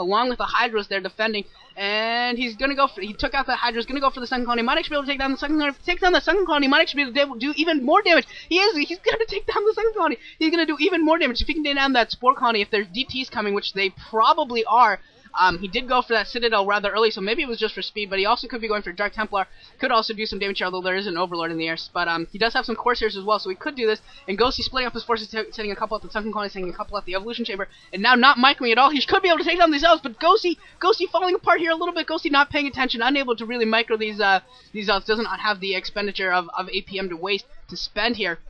along with the Hydras there defending. And he's gonna go for, he took out the Hydras, gonna go for the Second Colony. Might actually be able to take down the Second Colony. If he takes down the Second Colony, might actually be able to do even more damage. He's gonna take down the Second Colony. He's gonna do even more damage. If he can take down that Spore Colony, if there's DTs coming, which they probably are. He did go for that Citadel rather early, so maybe it was just for speed, but he also could be going for Dark Templar. Could also do some damage here, although there is an Overlord in the air. But he does have some Corsairs as well, so he could do this. And Gosi splitting up his forces, sending a couple at the Second Colony, sending a couple at the Evolution Chamber, and now not microing at all. He could be able to take down these elves, but Gosi falling apart here a little bit. Gosi not paying attention, unable to really micro these elves. Does not have the expenditure of APM to waste to spend here.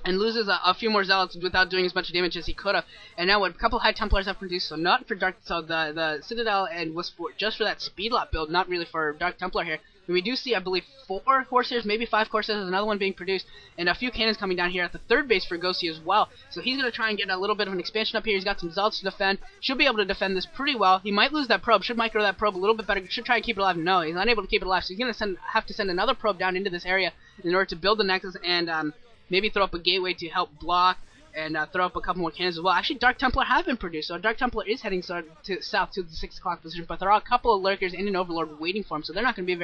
And loses a few more Zealots without doing as much damage as he could have. And now what a couple High Templars have produced, so not for Dark, so the Citadel and was for, just for that speed lot build, not really for Dark Templar here. And we do see, I believe, 4 Corsairs, maybe 5 Corsairs, another one being produced, and a few cannons coming down here at the third base for Gosi as well. So he's going to try and get a little bit of an expansion up here. He's got some Zealots to defend. Should be able to defend this pretty well. He might lose that probe. Should micro that probe a little bit better. Should try and keep it alive. No, he's unable to keep it alive. So he's going to have to send another probe down into this area in order to build the Nexus and maybe throw up a gateway to help block and throw up a couple more cannons as well. Actually, Dark Templar have been produced, so Dark Templar is heading south to the 6 o'clock position, but there are a couple of Lurkers and an Overlord waiting for him, so they're not going to be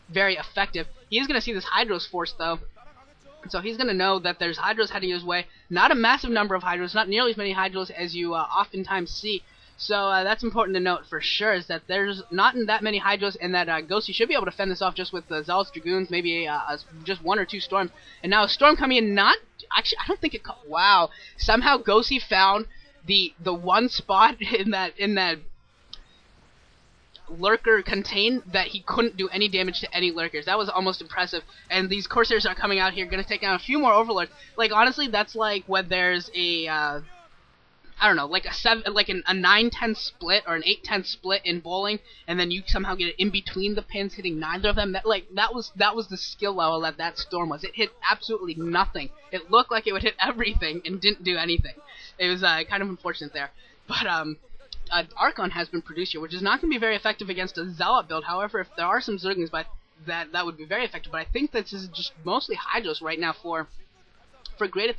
very effective. He is going to see this Hydros force, though, so he's going to know that there's Hydros heading his way. Not a massive number of Hydros, not nearly as many Hydros as you oftentimes see. So that's important to note for sure, is that there's not that many Hydros, and that Gosi should be able to fend this off just with the Zealous Dragoons, maybe just 1 or 2 Storms. And now a Storm coming in, actually, I don't think it, wow, somehow Gosi found the one spot in that Lurker contain that he couldn't do any damage to any Lurkers. That was almost impressive. And these Corsairs are coming out here, going to take down a few more Overlords. Like, honestly, that's like when there's a I don't know, like a 9-10 split or an 8-10 split in bowling, and then you somehow get it in between the pins, hitting neither of them. That was the skill level that Storm was. It hit absolutely nothing. It looked like it would hit everything and didn't do anything. It was kind of unfortunate there. But Archon has been produced here, which is not going to be very effective against a Zealot build. However, if there are some Zerglings, that would be very effective. But I think this is just mostly Hydros right now for great at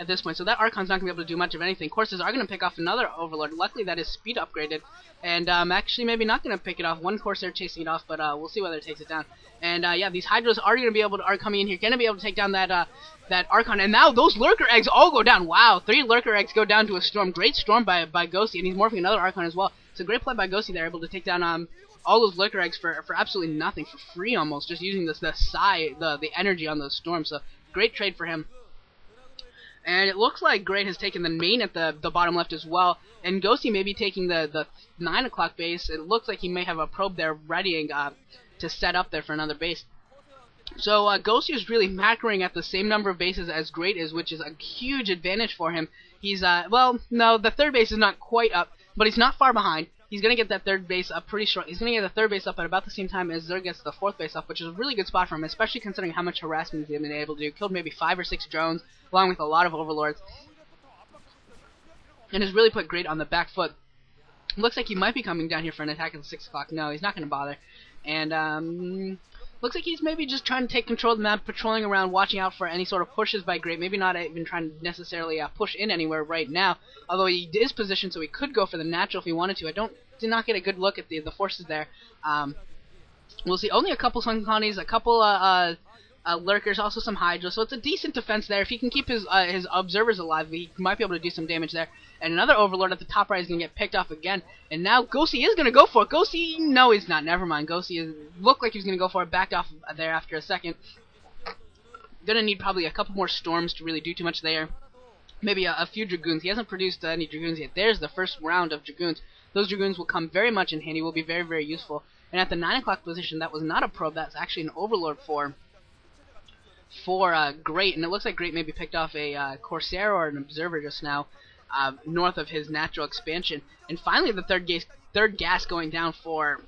this point, so that Archon's not going to be able to do much of anything. Corsairs are going to pick off another Overlord. Luckily, that is speed upgraded, and actually maybe not going to pick it off. One Corsair chasing it off, but we'll see whether it takes it down. And yeah, these Hydros are going to be able to, are coming in here, going to be able to take down that Archon, and now those Lurker Eggs all go down. Wow, 3 Lurker Eggs go down to a Storm. Great Storm by Gosi, and he's morphing another Archon as well. So great play by Gosi there, able to take down all those Lurker Eggs for absolutely nothing, for free almost, just using the energy on those Storms. So great trade for him. And it looks like Great has taken the main at the bottom left as well. And Gosi may be taking the 9 o'clock base. It looks like he may have a probe there readying to set up there for another base. So Gosi is really macroing at the same number of bases as Great is, which is a huge advantage for him. He's, well, no, the third base is not quite up, but he's not far behind. He's going to get that third base up pretty short. He's going to get the third base up at about the same time as Zerg gets the fourth base up, which is a really good spot for him, especially considering how much harassment he's been able to do. Killed maybe 5 or 6 drones, along with a lot of Overlords, and has really put Great on the back foot. Looks like he might be coming down here for an attack at the 6 o'clock. No, he's not going to bother. And looks like he's maybe just trying to take control of the map, patrolling around, watching out for any sort of pushes by Great. Maybe not even trying to necessarily push in anywhere right now, although he is positioned so he could go for the natural if he wanted to. Did not get a good look at the forces there. We'll see only a couple Sun Colonies, a couple Lurkers, also some Hydra, so it's a decent defense there. If he can keep his observers alive, he might be able to do some damage there. And another Overlord at the top right is going to get picked off again. And now Gosi is going to go for it. Gosi, no, he's not. Never mind. Gosi looked like he was going to go for it. Backed off there after a second. Going to need probably a couple more Storms to really do too much there. Maybe a few Dragoons. He hasn't produced any Dragoons yet. There's the first round of Dragoons. Those Dragoons will come very much in handy. Will be very, very useful. And at the 9 o'clock position, that was not a probe. That's actually an Overlord for Great. And it looks like Great maybe picked off a Corsair or an Observer just now. North of his natural expansion. And finally the third gas going down for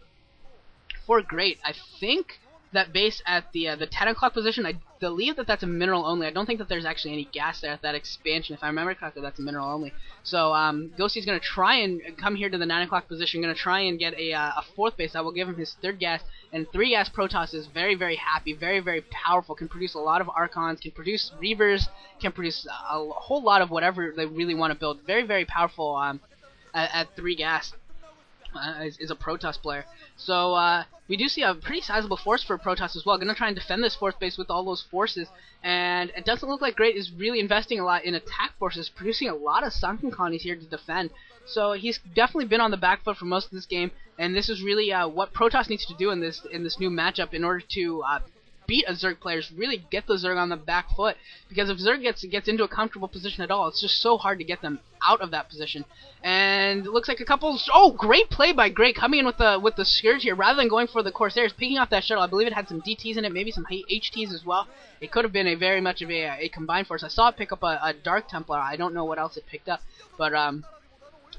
Great. I think that base at the 10 o'clock position, I believe that's a mineral only. I don't think that there's actually any gas there at that expansion. If I remember correctly, that's a mineral only. So Gosi's going to try and come here to the 9 o'clock position, going to try and get a fourth base. I will give him his third gas, and 3 gas Protoss is very, very happy, very, very powerful, can produce a lot of Archons, can produce Reavers, can produce a whole lot of whatever they really want to build. Very, very powerful at 3 gas. Is a Protoss player. So we do see a pretty sizable force for Protoss as well. Gonna try and defend this fourth base with all those forces, and it doesn't look like Great is really investing a lot in attack forces, producing a lot of sunken colonies here to defend. So he's definitely been on the back foot for most of this game, and this is really what Protoss needs to do in this new matchup in order to beat a Zerg players, really get the Zerg on the back foot, because if Zerg gets into a comfortable position at all, it's just so hard to get them out of that position. And it looks like a couple, great play by Great, coming in with the Scourge here, rather than going for the Corsairs, picking off that shuttle. I believe it had some DTs in it, maybe some HTs as well. It could have been a very much of a combined force. I saw it pick up a Dark Templar. I don't know what else it picked up, but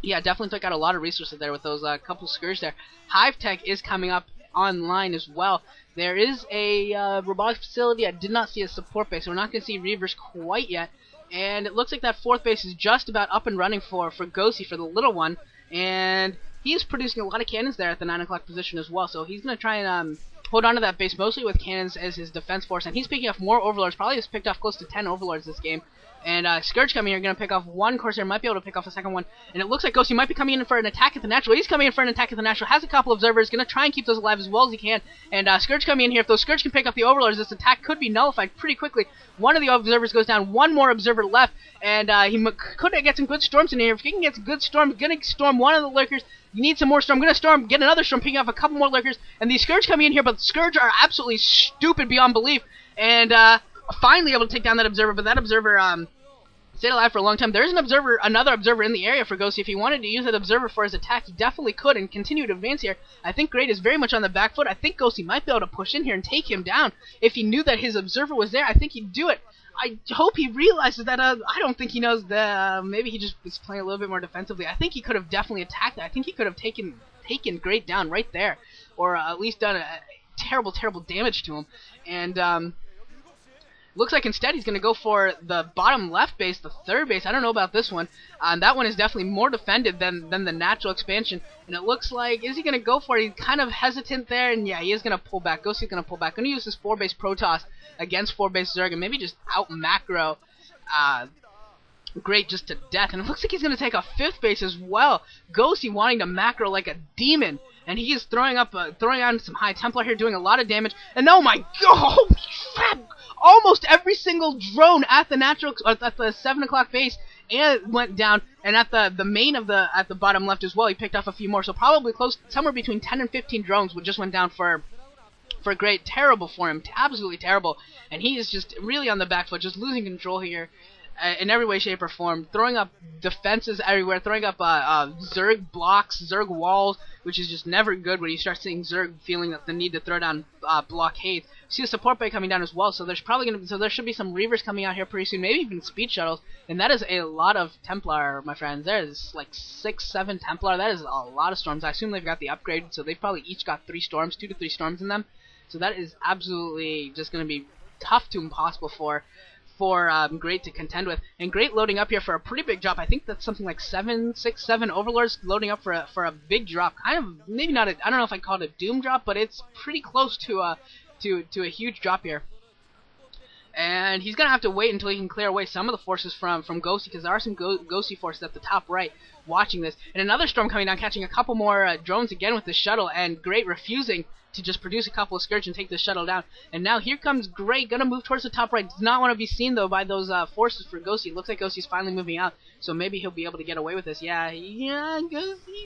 yeah, definitely took out a lot of resources there with those couple Scourge there. Hive Tech is coming up online as well. There is a robotics facility. I did not see a support base, so we're not going to see Reavers quite yet. And it looks like that fourth base is just about up and running for Gosi, for the little one. And he's producing a lot of cannons there at the 9 o'clock position as well. So he's going to try and hold on to that base, mostly with cannons as his defense force. And he's picking off more Overlords. Probably has picked off close to 10 Overlords this game. And Scourge coming here, going to pick off one Corsair, might be able to pick off a second one. And it looks like Gosi might be coming in for an attack at the natural. He's coming in for an attack at the natural, has a couple observers, going to try and keep those alive as well as he can. And Scourge coming in here. If those Scourge can pick up the Overlords, this attack could be nullified pretty quickly. One of the observers goes down, one more observer left, and he could get some good storms in here. If he can get some good storms, going to storm one of the Lurkers. You need some more storm. Going to get another storm, picking off a couple more Lurkers. And these Scourge coming in here, but the Scourge are absolutely stupid beyond belief. And finally able to take down that observer, but that observer stayed alive for a long time. There's another observer in the area for Gosi. If he wanted to use that observer for his attack, he definitely could and continue to advance here. I think Great is very much on the back foot. I think Gosi might be able to push in here and take him down. If he knew that his observer was there, I think he'd do it. I hope he realizes that, I don't think he knows that, maybe he just is playing a little bit more defensively. I think he could have definitely attacked that. I think he could have taken Great down right there, or at least done a terrible, terrible damage to him. And, looks like instead he's going to go for the bottom left base, the third base. I don't know about this one. That one is definitely more defended than the natural expansion. And it looks like, is he going to go for it? He's kind of hesitant there, and yeah, he is going to pull back. Gosi's going to pull back. Going to use this 4-base Protoss against 4-base Zerg, and maybe just out-macro Great just to death. And it looks like he's going to take a 5th base as well. Gosi wanting to macro like a demon. And he is throwing on some High Templar here, doing a lot of damage. And oh my god, holy crap! Almost every single drone at the 7 o'clock base and went down, and at the main at the bottom left as well, he picked off a few more. So probably somewhere between 10 and 15 drones would just went down for Great. Terrible for him, absolutely terrible. And he is just really on the back foot, just losing control here. In every way, shape, or form, throwing up defenses everywhere, throwing up Zerg blocks, Zerg walls, which is just never good when you start seeing Zerg feeling that the need to throw down blockades. See the support bay coming down as well, so there should be some Reavers coming out here pretty soon, maybe even speed shuttles, and that is a lot of Templar, my friends. There is like 6, 7 Templar. That is a lot of storms. I assume they've got the upgrade, so they've probably each got 3 storms, 2 to 3 storms in them. So that is absolutely just going to be tough to impossible for Great to contend with. And Great loading up here for a pretty big drop. I think that's something like 6, 7 Overlords loading up for a big drop. Kind of, maybe not I don't know if I'd call it a doom drop, but it's pretty close to a huge drop here. And he's going to have to wait until he can clear away some of the forces from Gosi, because there are some Gosi forces at the top right watching this. And another storm coming down, catching a couple more drones again with the shuttle, and Great refusing to just produce a couple of Scourge and take the shuttle down. And now here comes Great, gonna move towards the top right. Does not want to be seen though by those forces for Gosi. Looks like Gosi's finally moving out, so maybe he'll be able to get away with this. Yeah, Gosi.